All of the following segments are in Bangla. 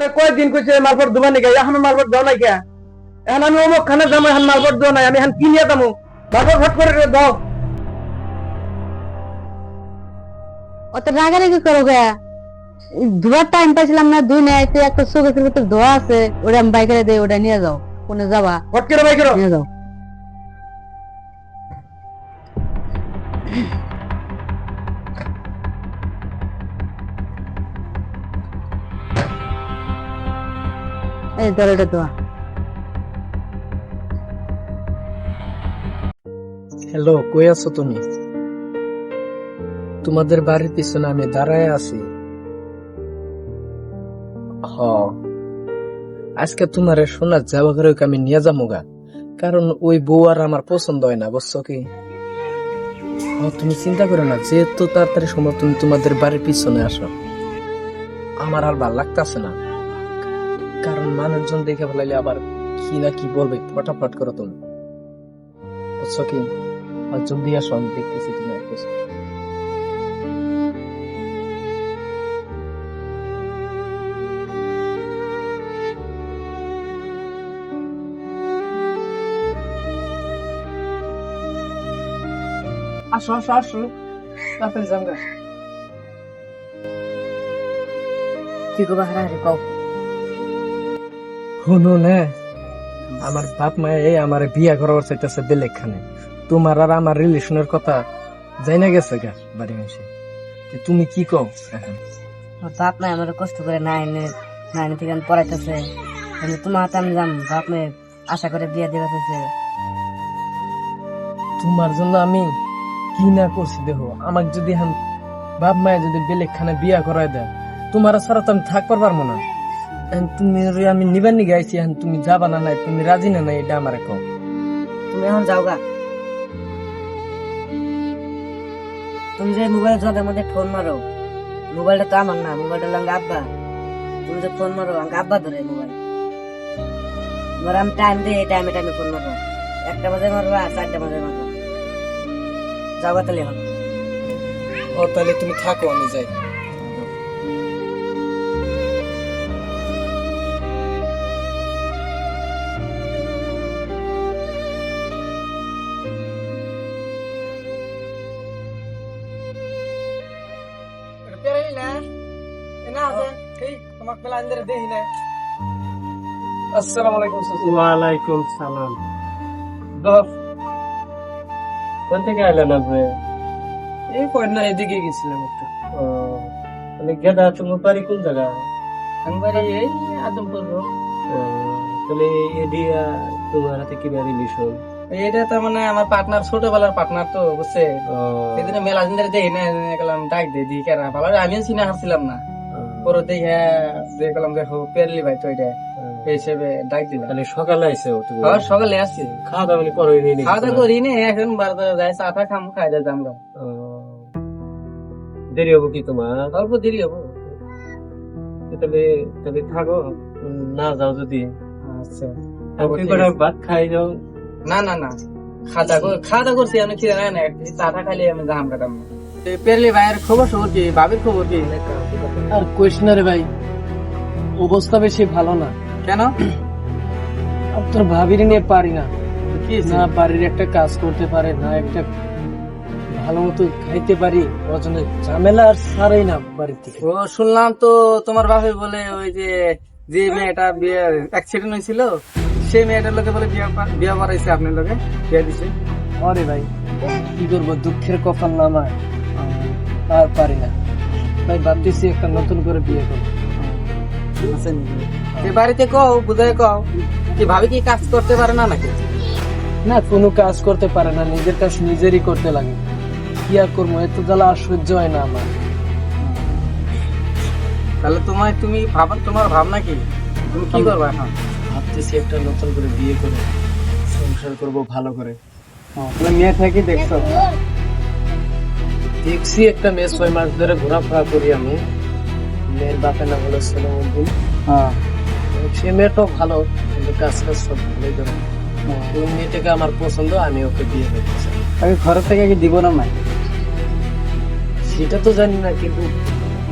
তোমার কয়দিন কইছে মালপট দুবা নিকে এখন মালপট দাও নাই কে এখন আমি অমুক খানে যাবো এখন মালপট দাও নাই আমি এখন কি নিয়ে যাবো মালপট ফট করে দাও অত রাগারাগি করো গে ধোয়ার টাইম পাইছিলাম না দুই নাই একটা চোখের ভিতরে ধোয়া আছে ওটা আমি বাইকে দেই ওটা নিয়ে যাও কোনে যাবা ফট করে বাই করো নিয়ে যাও এই ধর এটা ধোয়া হ্যালো, কই আছো তুমি? তোমাদের বাড়ির পিছনে আমি দাঁড়ায় আছি। হ, আজকে তোমার সোনার যাওয়া করে আমি নিয়ে যাবো গা, কারণ ওই বউ আর আমার পছন্দ হয় না, বুঝছো কি? তুমি চিন্তা করো না, যেহেতু তাড়াতাড়ি সময় তুমি তোমাদের বাড়ির পিছনে আসো, আমার আর ভাল লাগতেছে না, কারণ মানুষজন দেখে ফেলাইলে আবার কি না কি বলবে, ফটাফট করো তুমি, বুঝছো কি? আর জলদি আসো, আমি দেখতেছি তুমি আসতেছো। আসো আসো আসো, তাড়াতাড়ি যাও গা। কি করবা হারাহারি কও শুনো না, আমার বাপ মায়ে আমার বিয়া করাবার চাইতেছে বেলেগ খানে, তোমার আর আমার রিলেশনের কথা যাই না গেছে গা বাড়ি মাসে, তুমি কি কও এখন? বাপ মাই আমার কষ্ট করে নাইনে থেকে পড়াইতেছে তোমার হাতে আমি যাম বাপ মায়ের আশা করে বিয়ে দেওয়া হয়েছে তোমার জন্য আমি কি না করছি দেখো, আমাকে যদি এখন বাপ মায়ে যদি বেলেগ খানে বিয়া করাই দেয়, তোমার ছাড়া তো আমি থাকবার পারবো না। এখন তুমি আমি নিবার নিগে আইছি, এখন তুমি যাবা না নাই, তুমি রাজি না নাই, এটা আমার কও। তুমি এখন যাও গা তুমি যে মোবাইল জলের মধ্যে ফোন মারো মোবাইলটা তো আমার না, মোবাইলটা হলো আব্বা, তুমি যে ফোন মারো আমাকে আব্বা ধরে মোবাইল এবার আমি টাইম দিই, এই টাইমে ফোন মারবো, 1টা বাজে মারবা 4টা বাজে মারবা, যাও গা তাহলে এখন। ও তাহলে তুমি থাকো, আমি যাই। আসসালামু আলাইকুম। ওয়ালাইকুম সালাম। কোন থেকে আইলেন আপনি? এই কয় না, এদিকে গেছিলাম একটু। মানে গেদা তোমার বাড়ি কোন জায়গা? আমি বাড়ি এই আদমপুর রোড। তাহলে এদিয়া তোমার হাতে কি রিলেশন? এটা তার মানে আমার পার্টনার, ছোটবেলার পার্টনার তো, বুঝছে? সেদিন মেলা দিন ধরে দেখি না, গেলাম ডাক দিয়ে দিই কেন ভালো, আমিও চিনে হারছিলাম না, পরে দেখে দেখলাম দেখো পেরলি ভাই তো এটা হিসেবে ডাক দিলাম। তাহলে সকালে আইসে তুমি? সকালে আসছি, খাওয়া দাওয়া করে খাওয়া দাওয়া করি নি, এখন 12টা যাই, চা টা খাম, খাই দাম আমরা। দেরি হবো কি তোমার? অল্প দেরি হবো। তাহলে তাহলে থাকো, না যাও যদি। আচ্ছা, ভাত খাই যাও। না না না, খাওয়া দাওয়া করছি, আমি খিদে নাই না, চা টা খাইলে আমি দাম কাটাম। পেরলি ভাইয়ের খবর কি, ভাবির খবর কি? আর কইস না রে ভাই, অবস্থা বেশি ভালো না। কেন? আর তোর ভাবির নিয়ে পারি না, কি না বাড়ির একটা কাজ করতে পারে না, একটা ভালো মতো খাইতে পারি, ওজনে ঝামেলা আর ছাড়াই না বাড়ির থেকে। ও শুনলাম তো তোমার বাপে বলে ওই যে যে মেয়েটা বিয়ে অ্যাক্সিডেন্ট হয়েছিল, সেই মেয়েটার লোকে বলে বিয়ে করাইছে, আপনার লোকে বিয়ে দিছে। আরে ভাই কি করবো, দুঃখের কপাল না আমার, আর পারি না ভাই, ভাবতেছি একটা নতুন করে বিয়ে করবো। বাড়িতে কও, বুঝাই কও, কি ভাবি কি কাজ করতে পারে না নাকি? না, কোনো কাজ করতে পারে না, নিজের কাজ নিজেরই করতে লাগে, কি আর করবো, এত জ্বালা আর সহ্য হয় না আমার। তাহলে তুমি তোমার ভাবনা কি, তুমি কি করবা এখন? ভাবতেছি একটা নতুন করে বিয়ে করে সংসার করব ভালো করে। মেয়ে থেকে দেখছো? দেখছি একটা মেয়ে 6 মাস ধরে ঘোরাফেরা করি আমি, মেয়ের বাপে না বলে সোনামুদ্দিন, সে মেয়েটাও ভালো, কিন্তু কাজ কাজ সব ভালোই করে। ওই মেয়েটাকে আমার পছন্দ, আমি ওকে বিয়ে করতে চাই। তাকে ঘর থেকে কি দিব না নাই? সেটা তো জানি না, কিন্তু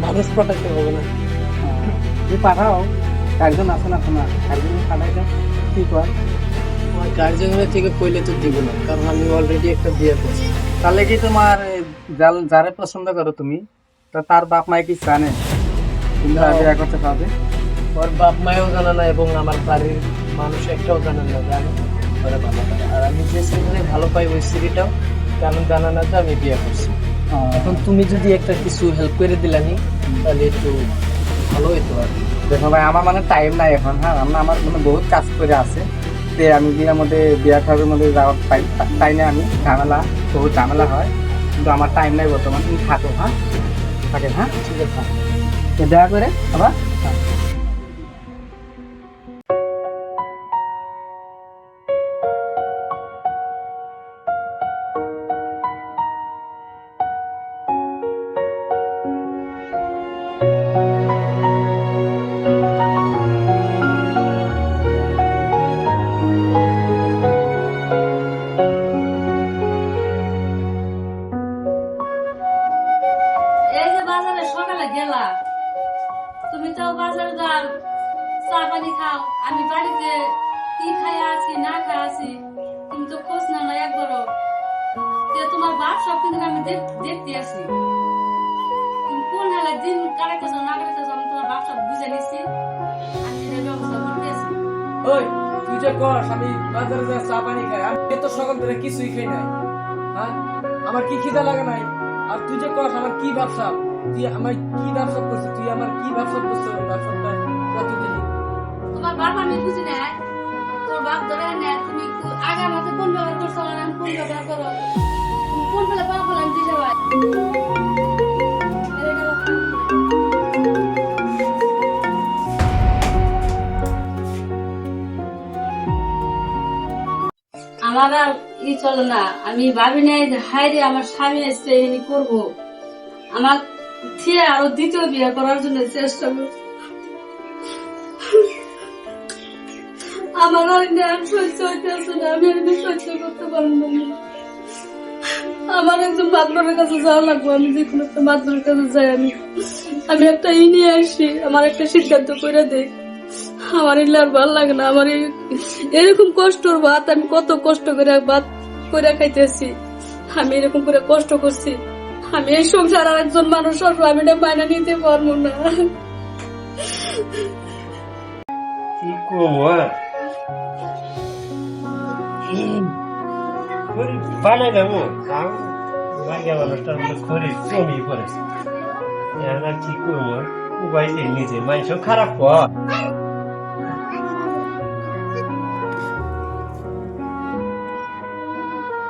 মানুষ পাঠাতে হবে না। তুমি পাঠাও, একজন আছে না তোমার একজন খালাই দাও কি কয় আমার গার্জেনের থেকে কইলে তো দিব না, কারণ আমি অলরেডি একটা বিয়ে করছি। তাহলে কি তোমার যারে পছন্দ করো তুমি তা তার বাপ মাই কি জানে তুমি বিয়ে করতে পারবে? ওর বাপ মায়েও জানে না এবং আমার বাড়ির মানুষ একটাও জানে না যে আমি ওরা ভালো পাই। আর আমি যে ছেলে ভালো পাই ওই স্ত্রীটাও কারণ জানা না যে আমি বিয়ে করছি। এখন তুমি যদি একটা কিছু হেল্প করে দিলানি তাহলে একটু ভালো হইতো আর কি। দেখো ভাই আমার মানে টাইম নাই এখন, হ্যাঁ আমার মানে বহুত কাজ করে আছে, যে আমি বিয়ের মধ্যে বিয়া খাবের মধ্যে যাওয়ার তাই না, আমি বহুত ঝামেলা হয়, কিন্তু আমার টাইম নাই বর্তমান। তুমি থাকো, হ্যাঁ থাকেন, হ্যাঁ ঠিক আছে। তো দেখা করে আবার এই যে বাজারে সকালে গেলা, তুমি তো বাজারে যাও, চা পানি খাও, আমি বাড়িতে কি খাই আছি না খাই আছি তুমি তো খোঁজ নাও না একবারও। তোমার বাপ সব কিন্তু আমি দেখতে আসি, তুমি কোন হালে দিন কাটাইতেছ না কাটাইতেছ আমি তোমার বাপ সব বুঝে নিছি, আমি এটার ব্যবস্থা করতে আসি। ওই তুই যে কস আমি বাজারে যা চা পানি খাই, আমি তো সকাল থেকে কিছুই খাই নাই। হ্যাঁ, আমার কি খিদা লাগে নাই? আর তুই যে কস আমার কি ব্যবসা, তুই আমার কি ব্যবসা করছিস, তুই আমার কি ব্যবসা করছিস? ব্যবসাটা কতদিন? তোমার বাপ আমি বুঝি না, তোমার বাপ ধরে না, তুমি আগে আমাকে কোন ব্যবহার করছো আর আমি কোন ব্যবহার করো, তুমি কোন ফেলে পাওয়া ফেলে আমি দিতে পারি। আমার আর ই চলো না, আমি ভাবি নাই হাই রে আমার স্বামী এসছে এনে করবো, আমার থিয়ে আরো দ্বিতীয় বিয়ে করার জন্য চেষ্টা করবো। আমার আর জ্ঞান সহ্য হইতেছে না, আমি আর সহ্য করতে পারবো না। আমার একজন মাতবরের কাছে যাওয়া লাগবো, আমি যে কোনো একটা মাতবরের কাছে যাই, আমি একটা ই নিয়ে আসি, আমার একটা সিদ্ধান্ত করে দেই। আমার এগুলো আর ভালো লাগে না, আমার এরকম কষ্টর ভাত আমি কত কষ্ট করে ভাত করে খাইতেছি, আমি এরকম করে কষ্ট করছি, আমি এই সংসার আর একজন মানুষ আমি এটা মাইনা নিতে পারবো না। কি করবো বানাই দেবো বাইরে মানুষটার মধ্যে খড়ি জমিয়ে পড়েছে, এখন আর কি করবো উপায় নেই, নিজে মানুষ খারাপ কর।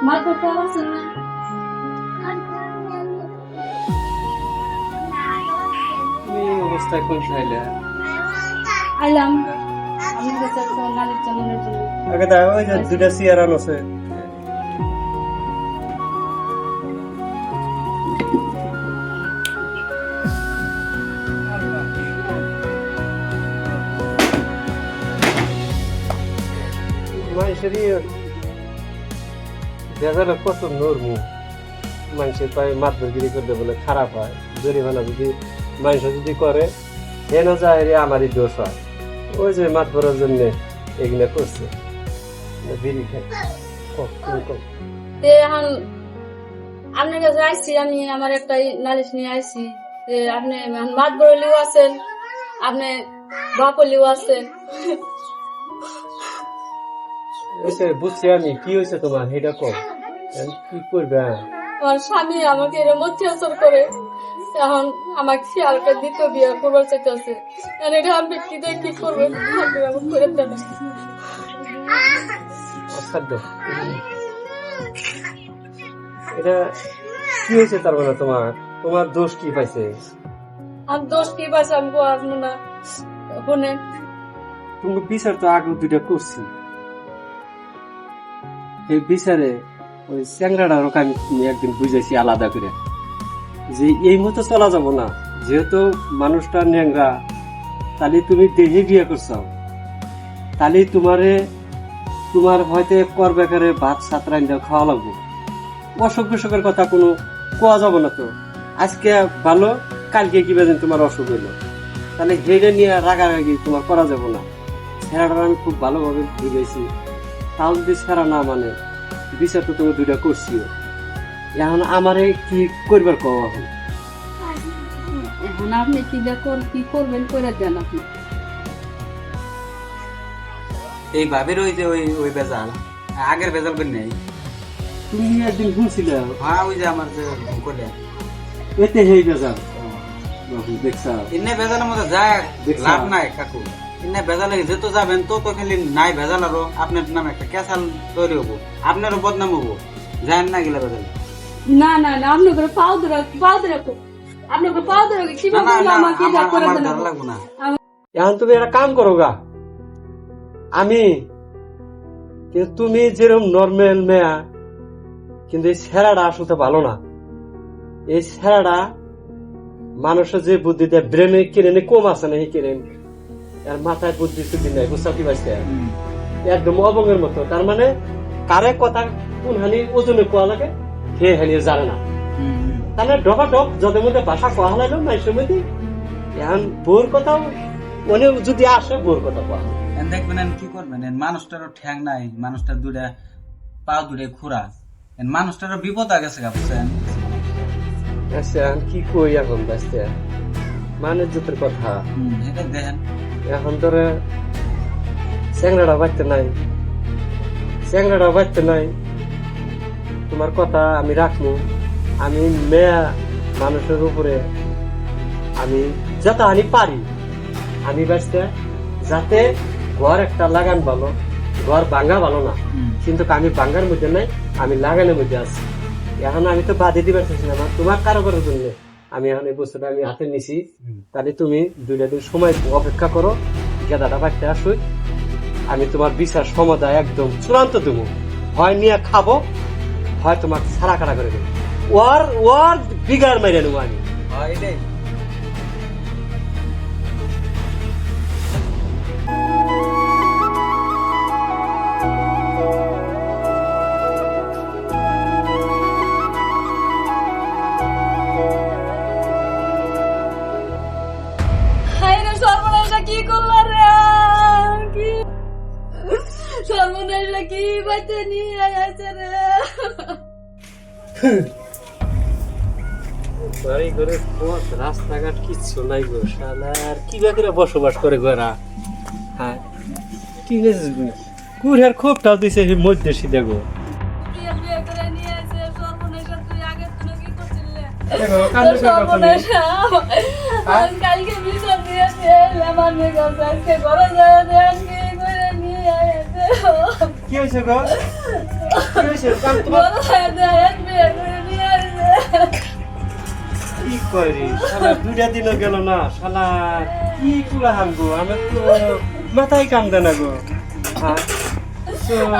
মা করতে পারছেন না, তুমি এই অবস্থায় কোন চাইলে আইলাম আমি কাছে নারীর চালানোর জন্য। আগে দেখো ওই যে দুটা চেয়ার আনছে, মানুষেরই ভেজালে কত নরমু, মানুষের পায়ে মাতবরগিরি করলে বলে খারাপ হয়, জরিমানা যদি মানুষ যদি করে হেন যায় রে আমারই দোষ হয়, ওই যে মাতবরের জন্য এগুলো করছে বিড়ি খাই। এখন আপনার কাছে আইসি, আমি আমার একটা নালিশ নিয়ে আইসি যে আপনি মাত বরলিও আছেন, আপনি বাপলিও আছেন। বুঝছি আমি, কি হয়েছে তোমার সেটা কম, কি করবে? আমার স্বামী আমাকে এরকম অত্যাচার করে, এখন আমাকে শিয়ালকে দ্বিতীয় বিয়ে করবার চাইতেছে, এটা আমি কি করবেন আপনি আমাকে করে দেন। অসাধ্য। এটা কি হয়েছে তার মানে তোমার তোমার দোষ কি পাইছে? আর দোষ কি পাইছে আমি আসবো না, শুনে তুমি বিচার তো আগে দুইটা করছি, এই বিচারে ওই চ্যাংরাটার আমি একদিন বুঝাইছি আলাদা করে যে এই মতো চলা যাব না, যেহেতু মানুষটা ন্যাংরা, তাহলে তুমি দেহে বিয়ে করছো, তাহলে তোমার হয়তো কর বেকারে ভাত সাত রাইন্দা খাওয়া লাগবো, অসুখ বিসুখের কথা কোনো কোয়া যাব না তো, আজকে ভালো কালকে কি বেদিন তোমার অসুখ হইলো, তাহলে হেডে নিয়ে রাগারাগি তোমার করা যাবে না। ছেড়াটা আমি খুব ভালোভাবে বুঝাইছি, তাও যদি ছেড়া না মানে বিচার তো তুমি দুইটা করছিও। এখন আমারে কি করবার কও এখন? এখন আপনি কি করবেন করে দেন আপনি। এই ভাবের ওই যে ওই বেজাল আগের বেজাল করে নেই। তুমি একদিন শুনছিলে হ্যাঁ ওই যে আমার যে করলে এতে হেই বেজাল দেখছা এনে বেজালের মধ্যে যায় দেখছা? লাভ নাই কাকু। এনে বেজালে যেত যাবেন তো খালি নাই ভেজাল আরো আপনার নামে একটা ক্যাসাল তৈরি হবো, আপনারও বদনাম হবো। যান না গেলে বেজাল না না না আপনি করে পাও ধরে আপনি করে পাও ধরে না কিভাবে না না আমাকে আমার করে আমার দেন ভালো লাগবো না। এখন তুমি একটা কাম করো গা, আমি কিন্তু তুমি যেরকম নর্মাল মেয়া, কিন্তু এই ছেড়াটা আসলে ভালো না। এই ছেড়াটা মানুষের যে বুদ্ধি দেয় ব্রেনে কেনে কম আছে না, এই কেনে এর মাথায় বুদ্ধি সুদ্ধি নাই, বুঝতে কি পারছে? একদম অবঙ্গের মতো। তার মানে কারে কথা কোন হানি ওজনে কোয়া লাগে সে হানি জানে না। তাহলে ডকা ডক যাদের মধ্যে ভাষা কোয়া হলাইলো মাইসের মধ্যে এখন বোর কথাও মনে যদি আসে বোর কথা কোয়া দেখবেন কি করবেন, মানুষটারও ঠ্যাং নাই, মানুষটার দুটা পা দুটা খুরা, মানুষটারও বিপদ আগে গেছে বুঝছেন। আচ্ছা কি কই এখন বাঁচতে মানে জুতের কথা এটা দেখেন এখন ধরে চ্যাংড়াটা বাঁচতে নাই, চ্যাংড়াটা বাঁচতে নাই। তোমার কথা আমি রাখবো, আমি মেয়া মানুষের উপরে আমি যত হানি পারি আমি বাঁচতে, যাতে ঘর একটা লাগান ভালো, ঘর ভাঙ্গা ভালো না, কিন্তু আমি ভাঙ্গার মধ্যে নাই, আমি লাগানোর মধ্যে আছি। এখন আমি তো বাদে দিবার চাইছি না, তোমার কারো করার জন্য আমি এখন এই বস্তুটা আমি হাতে নিছি। তাহলে তুমি 2টা দিন সময় অপেক্ষা করো, গেদাটা বাড়তে আসুক, আমি তোমার বিচার সমাধান একদম চূড়ান্ত দেবো। হয় নিয়ে খাবো, হয় তোমার ছাড়া কাটা করে দেবো, ওর বিগার মেরে নেবো আমি। এটাই কি করলা রে, কি সর্বনাশা কি বাচ্চা নিয়ে আসছে রে। বাড়ি ঘরে পথ রাস্তাঘাট কিচ্ছু নাই গো, শালার কি করে বসবাস করে গোরা। হ্যাঁ ঠিক আছে, কুড়ার খোপটাও দিছে মধ্যে সিধে গো। বিয়ে করে নিয়ে আসে সর্বনাশা, তুই আগে তুই কি করছিলি? কালকে বিষয় দিয়েছে আমার মেয়ে কাছে, আজকে ঘরে যায় দেন কি করে নিয়ে আসে। কি হয়েছে গো? কি হয়েছে? ঘরে যায় বিয়ে করে নিয়ে আসে। কি করি শালা 2টা দিনও গেল না, শালা কি কুলা হামগো, আমার তো মাথায় কাম দেয় না গো। হ্যাঁ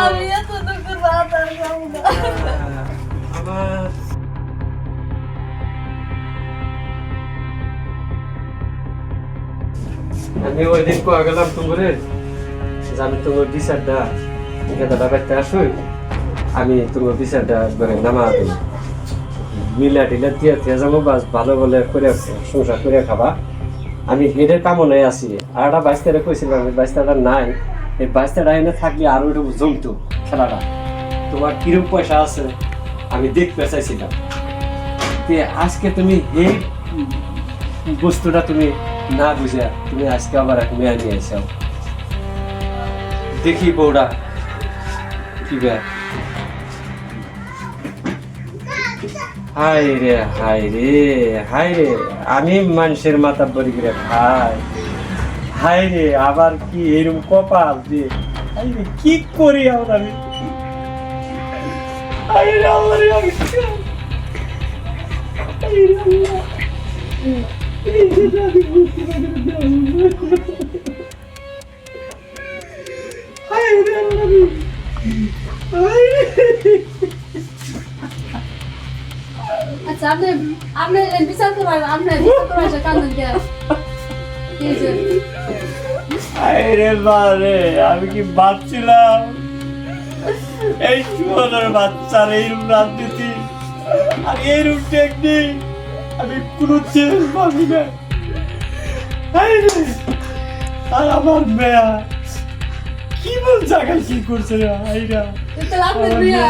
আমি এত দুঃখের বাদ আর যাবো না। আমার আমি ওই দিন কোয়া গেলাম তোমারে যে আমি তোমার বিচারটা গেদাটা বাইতে আসুই, আমি তোমার বিচারটা একবারে নামা দিই, মিলা টিলা দিয়ে যাবো, বাস ভালো বলে করে সংসার করে খাবা। আমি হেডের কামনায় আছি। আর একটা বাইস্তাটা কইছিলাম, বাইস্তাটা নাই, এই বাইস্তাটা এনে থাকলে আরো একটু জমতো খেলাটা। তোমার কিরকম পয়সা আছে আমি দেখতে চাইছিলাম। আজকে তুমি এই বস্তুটা তুমি না বুঝে তুমি আজকে আবার এক মেয়ে নিয়ে এসেও, দেখি বউটা কি ব্যাগ। হাই রে হাই রে হাই রে, আমি মানুষের মাথা বড়ি করে খাই। হাই রে আবার কি এরকম কপাল যে কি করি আমরা, আমি হাই রে আল্লাহ রে, হাই রে আল্লাহ। আচ্ছা আপনি আপনি বিচার করবেন, আপনি বিচার করবেন কান্দন কে আরে বারে, আমি কি ভাবছিলাম এই সুন্দর বাচ্চার এইরূপ রাজনীতি আর এইরূপ টেকনিক আমি কোনো চেঞ্জ পাবি না। আর আমার মেয়া কি বল জায়গায় কি করছে রে আইরা তাহলে আপনার বিয়া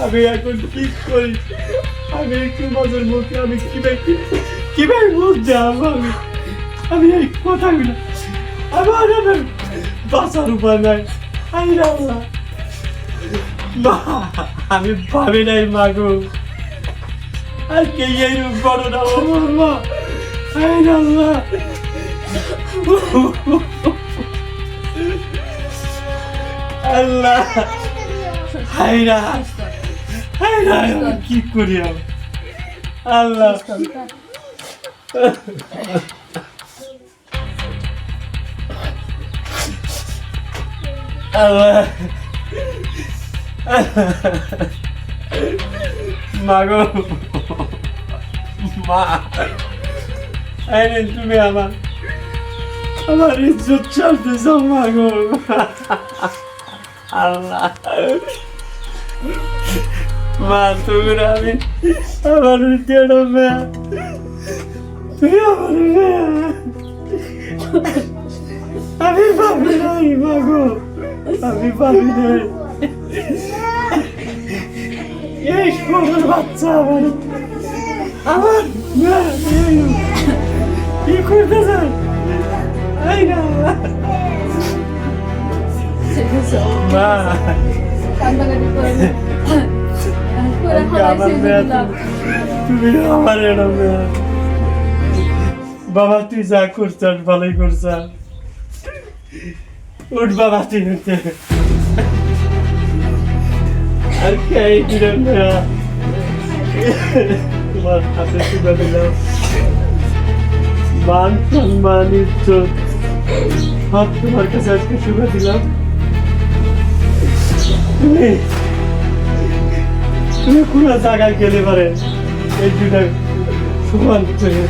আমি এখন কি করি আমি একটু মজার মুখে আমি কিভাবে মুখ যাবো আমি এই কথাগুলো আমার বাঁচার উপায় নাই আইরা আল্লাহ মা আমি ভাবি নাই মাগো আর কে এই রূপ করো না আমার মা আইরা আল্লাহ আল্লাহ হায়রা হায়রা আমি কি করি আমি আল্লাহ আল্লাহ মাগো মা আরে তুমি আমার ইজ্জত চালতেছ মাগো আল্লাহ মা তুমি আমি আমার তেড়ো মেয়া তুই আমার মেয়া আমি ভাবি নাই মাগো আমি ভাবি নাই এই ছোট বাচ্চা আমার মেয়া কি করতেছে এই না মা কান্দাকাটি করে করে আমার হারাইছে মেয়া দিলাম তুমি আমার এরম মেয়া বাবা তুই যা করছাস ভালোই করছাস উঠ বাবা তুই উঠে আর কে দিলেন মেয়া তোমার হাতে তুলে দিলাম মান সম্মান ইজ্জত সব তোমার কাছে আজকে শুভে দিলাম তুমি কোনো জায়গায় গেলে পারে এই দুটা সমান করে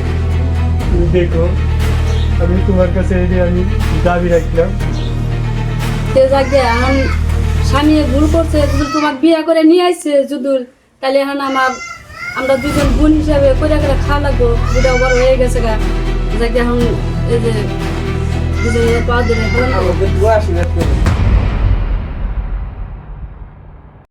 তুমি দেখো আমি তোমার কাছে এই যে আমি দাবি রাখলাম সে জাগে এখন স্বামী ভুল করছে যদি তোমার বিয়া করে নিয়ে আসছে যদুল তাহলে এখন আমরা দুজন বোন হিসাবে করে করে খাওয়া লাগবো যেটা বড় হয়ে গেছে গা জাগে এখন এই যে দুজনে পা দিলে ভালো লাগবে। আমাদের দোয়া আশীর্বাদ করো